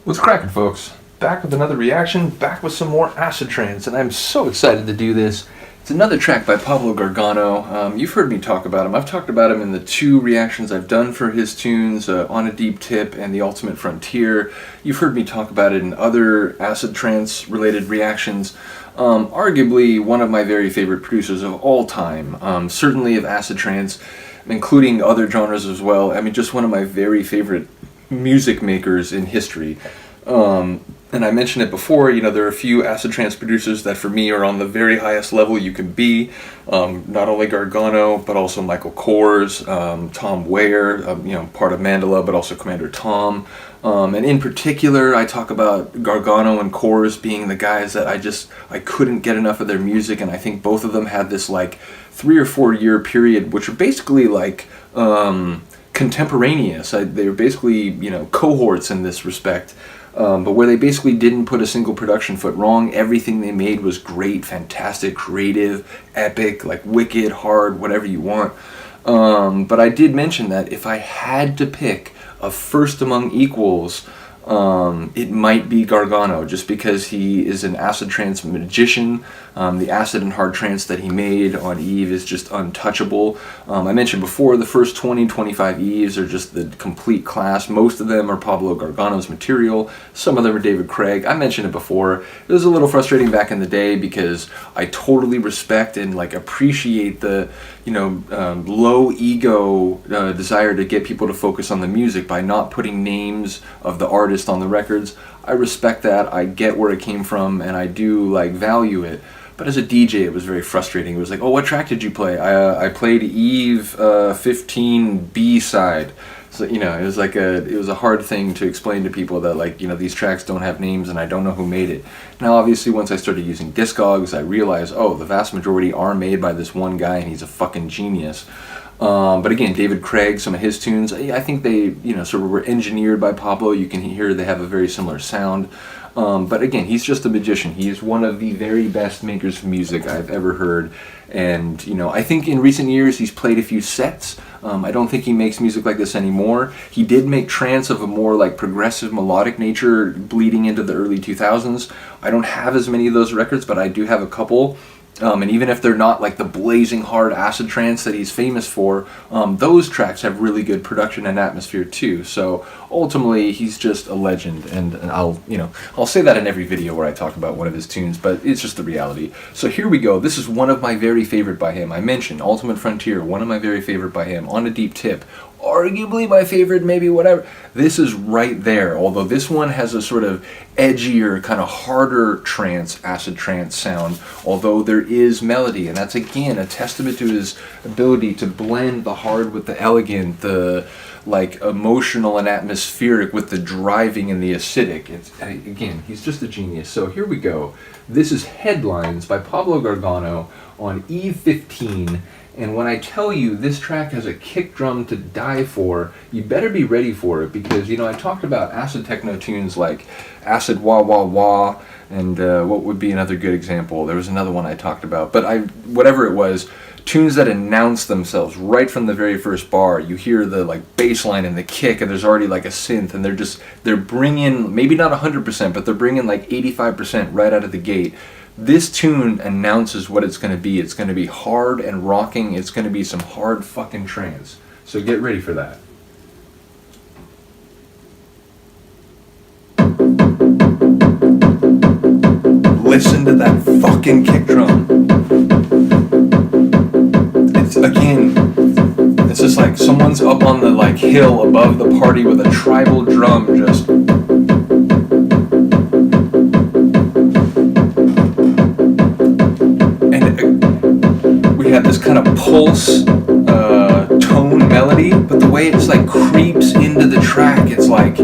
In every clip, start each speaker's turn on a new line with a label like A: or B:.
A: What's cracking, folks? Back with another reaction, back with some more acid trance, and I'm so excited to do this. It's another track by Pablo Gargano. You've heard me talk about him. I've talked about him in the two reactions I've done for his tunes, On a Deep Tip and The Ultimate Frontier. You've heard me talk about it in other acid trance related reactions. Arguably one of my very favorite producers of all time, certainly of acid trance, including other genres as well. I mean, just one of my very favorite music makers in history. And I mentioned it before, you know, there are a few acid trance producers that for me are on the very highest level you can be. Not only Gargano, but also Michael Kors, Tom Ware, you know, part of Mandala, but also Commander Tom. And in particular, I talk about Gargano and Kors being the guys that I couldn't get enough of their music, and I think both of them had this like 3 or 4 year period, which are basically like contemporaneous. They were basically, you know, cohorts in this respect. But where they basically didn't put a single production foot wrong. Everything they made was great, fantastic, creative, epic, like wicked, hard, whatever you want. But I did mention that if I had to pick a first among equals, it might be Gargano, just because he is an acid trance magician. The acid and hard trance that he made on Eve is just untouchable. I mentioned before, the first 20-25 Eves are just the complete class. Most of them are Pablo Gargano's material. Some of them are David Craig. I mentioned it before. It was a little frustrating back in the day because I totally respect and like appreciate the, you know, low ego desire to get people to focus on the music by not putting names of the artist on the records. I respect that. I get where it came from, and I do like value it. But as a DJ, it was very frustrating. It was like, oh, what track did you play? I played Eve 15 B side. So, you know, it was a hard thing to explain to people that, like, you know, these tracks don't have names and I don't know who made it. Now, obviously, once I started using Discogs, I realized, oh, the vast majority are made by this one guy and he's a fucking genius. But again, David Craig, some of his tunes, I think they, you know, sort of were engineered by Pablo. You can hear they have a very similar sound. But again, he's just a magician. He is one of the very best makers of music I've ever heard. And, you know, I think in recent years he's played a few sets. I don't think he makes music like this anymore. He did make trance of a more like progressive melodic nature bleeding into the early 2000s. I don't have as many of those records, but I do have a couple. And even if they're not like the blazing hard acid trance that he's famous for, those tracks have really good production and atmosphere too. So ultimately, he's just a legend, and I'll say that in every video where I talk about one of his tunes, but it's just the reality. So here we go. This is one of my very favorite by him. I mentioned Ultimate Frontier, one of my very favorite by him. On a Deep Tip, arguably my favorite, maybe, whatever. This is right there, although this one has a sort of edgier, kind of harder trance, acid trance sound, although there is melody, and that's again a testament to his ability to blend the hard with the elegant, the like emotional and atmospheric with the driving and the acidic. Again, he's just a genius. So here we go. This is Headlines by Pablo Gargano on Eve 15. And when I tell you this track has a kick drum to die for, you better be ready for it, because, you know, I talked about acid techno tunes like Acid Wah Wah Wah, and what would be another good example? There was another one I talked about, but whatever it was, tunes that announce themselves right from the very first bar. You hear the like bass line and the kick, and there's already like a synth, and they're bringing, maybe not 100%, but they're bringing like 85% right out of the gate. This tune announces what it's going to be. It's going to be hard and rocking. It's going to be some hard fucking trance. So get ready for that. Listen to that fucking kick drum. It's just like someone's up on the like hill above the party with a tribal drum just... have this kind of pulse tone melody, but the way it's like creeps into the track, it's like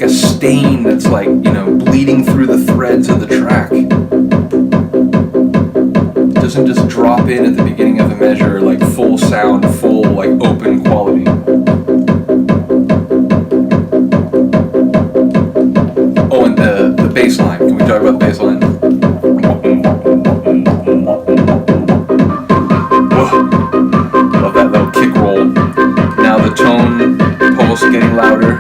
A: a stain that's like, you know, bleeding through the threads of the track. It doesn't just drop in at the beginning of a measure like full sound, full like open quality. Oh, and the bass line. Can we talk about the bass line? Love that little kick roll. Now the tone pulse getting louder.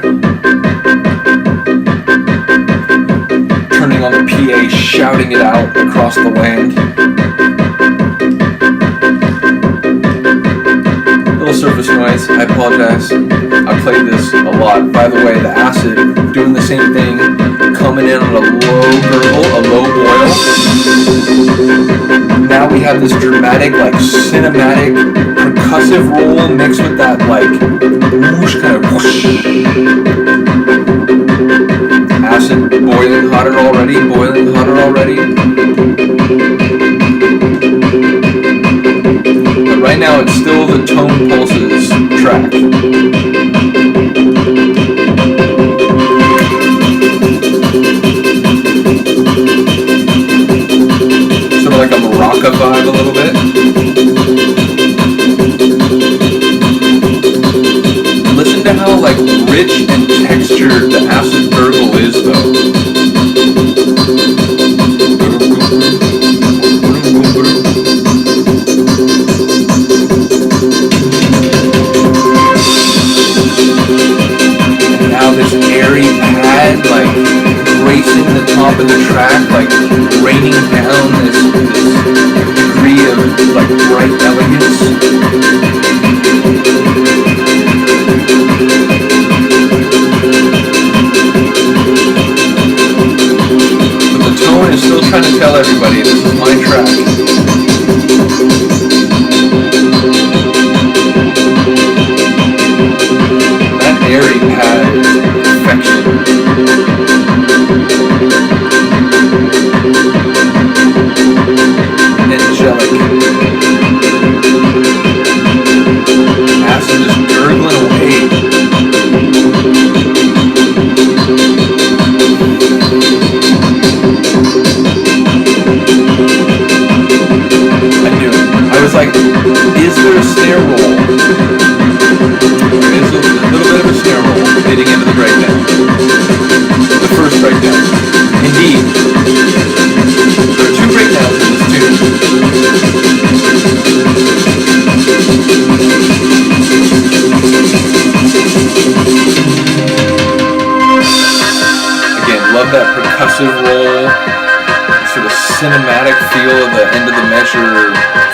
A: shouting it out across the land. Little surface noise, I apologize. I played this a lot. By the way, the acid doing the same thing, coming in on a low gurgle, a low boil. Now we have this dramatic, like cinematic, percussive roll mixed with that like whoosh, kind of whoosh. Acid boiling hotter already, boiling hotter already. But right now it's still the tone pulses track. Sort of like a maraca vibe a little bit. Listen to how like rich and textured the acid gurgle is though. And now this airy pad like gracing the top of the track, like raining down this degree of like bright elegance. Is still trying to tell everybody this is my track. That airy pad is perfection. Angelic. Acid is gurgling away. I was like, is there a snare roll? There is a little bit of a snare roll leading into the breakdown. The first breakdown. Indeed. There are two breakdowns in this tune. Again, love that percussive roll. Sort of cinematic feel of the end of the measure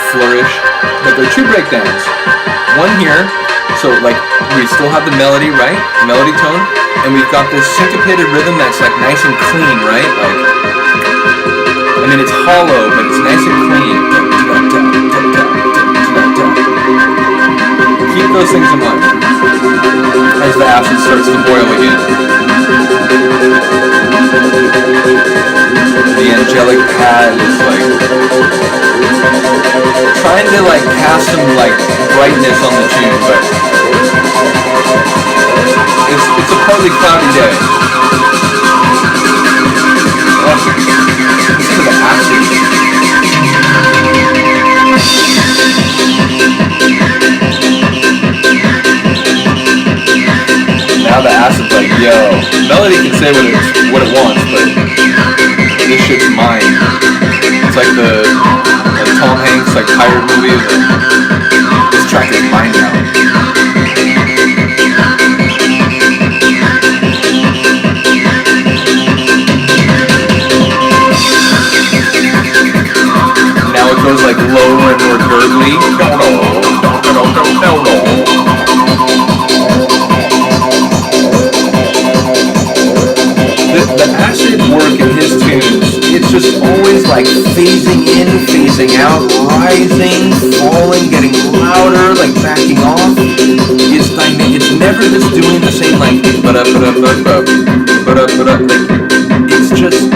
A: flourish. But there are two breakdowns. One here, so like we still have the melody, right? Melody tone, and we've got this syncopated rhythm that's like nice and clean, right? Like, I mean it's hollow, but it's nice and clean. Keep those things in mind as the acid starts to boil again. The angelic pad is like trying to like cast some like brightness on the tune, but it's a partly cloudy day. Listen to the acid. Now the acid's like, yo, melody can say what it wants, but this shit's mine. It's like the Tom Hanks like pirate movie. This track is mine now. Now it goes like lower and more gurgly. The acid work in his tunes, it's just always like phasing in, phasing out, rising, falling, getting louder, like backing off. It's never just doing the same like it's just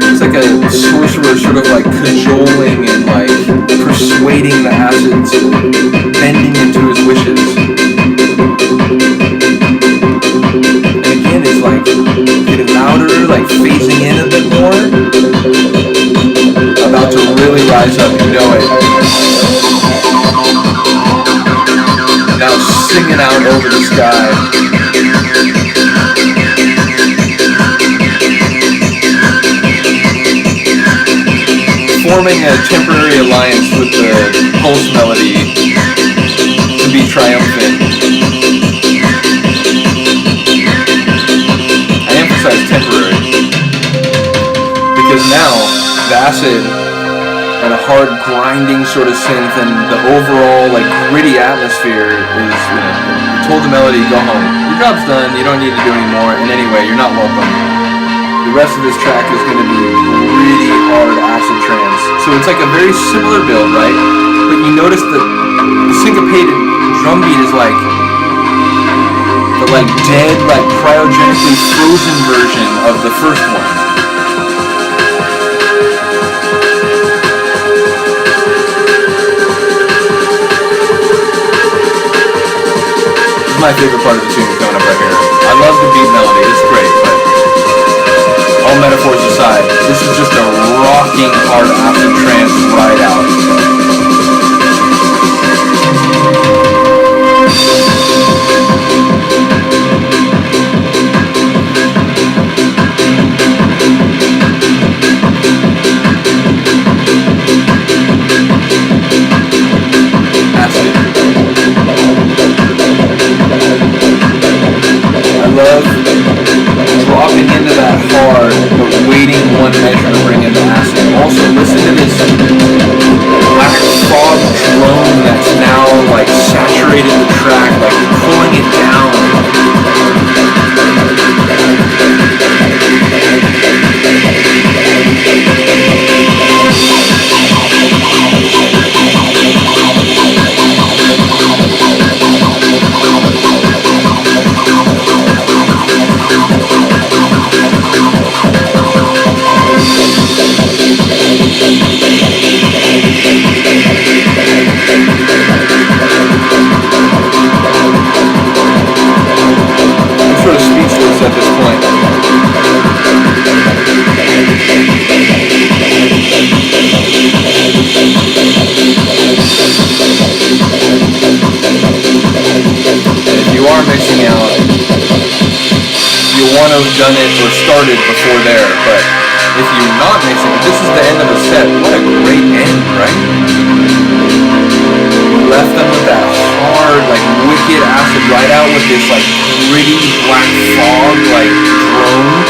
A: it's like a sorcerer sort of like cajoling and like persuading the acid to bending into his wishes. It's like getting louder, like phasing in a bit more. About to really rise up, you know it. Now singing out over the sky. Forming a temporary alliance with the pulse melody to be triumphant. acid and a hard grinding sort of synth, and the overall like gritty atmosphere is, you know, you told the melody, go home. Your job's done, you don't need to do any more, and anyway, you're not welcome. The rest of this track is going to be really hard acid trance. So it's like a very similar build, right? But you notice that the syncopated drum beat is like the like dead, like cryogenically frozen version of the first one. This is my favorite part of the tune coming up right here. I love the beat melody, it's great, but all metaphors aside, this is just a rocking hard acid trance ride out. Acid. I love dropping into that hard, but waiting one measure to bring in the acid. Also, listen to this black fog drone that's now like saturated the track, like pulling it down. At this point. And if you are mixing out, you want to have done it or started before there, but if you're not mixing, this is the end of a set. What a great end, right? Left them with that hard, like wicked acid ride out with this like gritty black fog, like drone.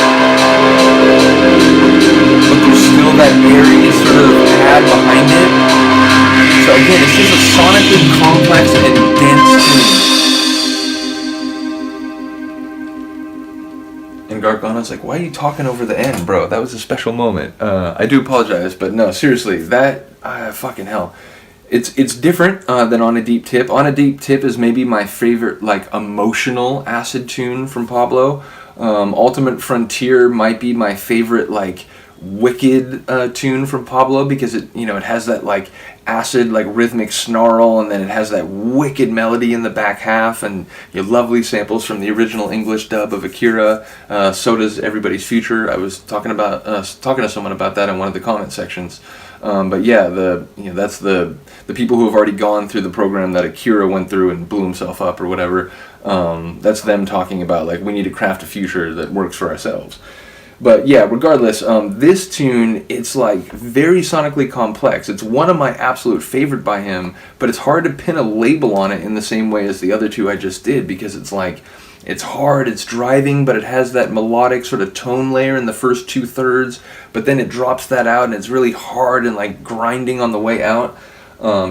A: But there's still that airy sort of pad behind it. So again, it's just a sonically complex and dense tune. And Gargano's like, why are you talking over the end, bro? That was a special moment. I do apologize, but no, seriously, that, fucking hell. It's different than On a Deep Tip. On a Deep Tip is maybe my favorite like emotional acid tune from Pablo. Ultimate Frontier might be my favorite like wicked tune from Pablo, because it, you know, it has that like acid like rhythmic snarl, and then it has that wicked melody in the back half, and you know, lovely samples from the original English dub of Akira. So does Everybody's Future. I was talking to someone about that in one of the comment sections. But yeah, that's the people who have already gone through the program that Akira went through and blew himself up or whatever. That's them talking about like, we need to craft a future that works for ourselves. But yeah, regardless, this tune, it's like very sonically complex. It's one of my absolute favorite by him, but it's hard to pin a label on it in the same way as the other two I just did, because it's like, it's hard, it's driving, but it has that melodic sort of tone layer in the first 2/3, but then it drops that out and it's really hard and like grinding on the way out.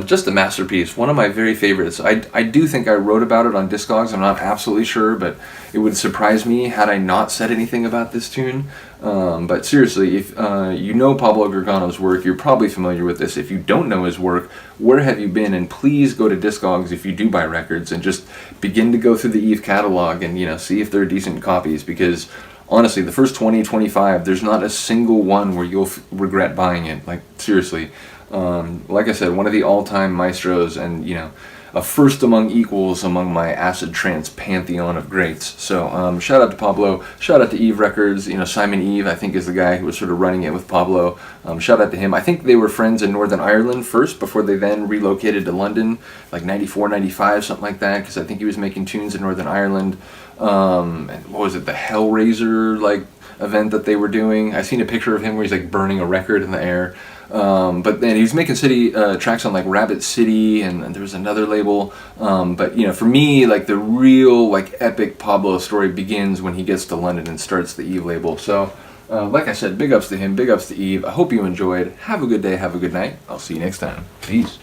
A: Just a masterpiece, one of my very favorites. I do think I wrote about it on Discogs, I'm not absolutely sure, but it would surprise me had I not said anything about this tune. But seriously, if you know Pablo Gargano's work, you're probably familiar with this. If you don't know his work, where have you been? And please go to Discogs if you do buy records and just begin to go through the Eve catalog and, you know, see if they're decent copies, because honestly, the first 20, 25, there's not a single one where you'll regret buying it. Like, seriously. Like I said, one of the all-time maestros, and, you know, a first among equals among my acid trance pantheon of greats. So shout out to Pablo, shout out to Eve Records. You know, Simon Eve, I think, is the guy who was sort of running it with Pablo. Shout out to him. I think they were friends in Northern Ireland first before they then relocated to London, like 94, 95, something like that, because I think he was making tunes in Northern Ireland. And what was it, the Hellraiser like event that they were doing? I seen a picture of him where he's like burning a record in the air. But then he was making tracks on like Rabbit City, and there was another label. But you know, for me, like the real like epic Pablo story begins when he gets to London and starts the Eve label. So Like I said, big ups to him, big ups to Eve. I hope you enjoyed. Have a good day, have a good night. I'll see you next time. Peace.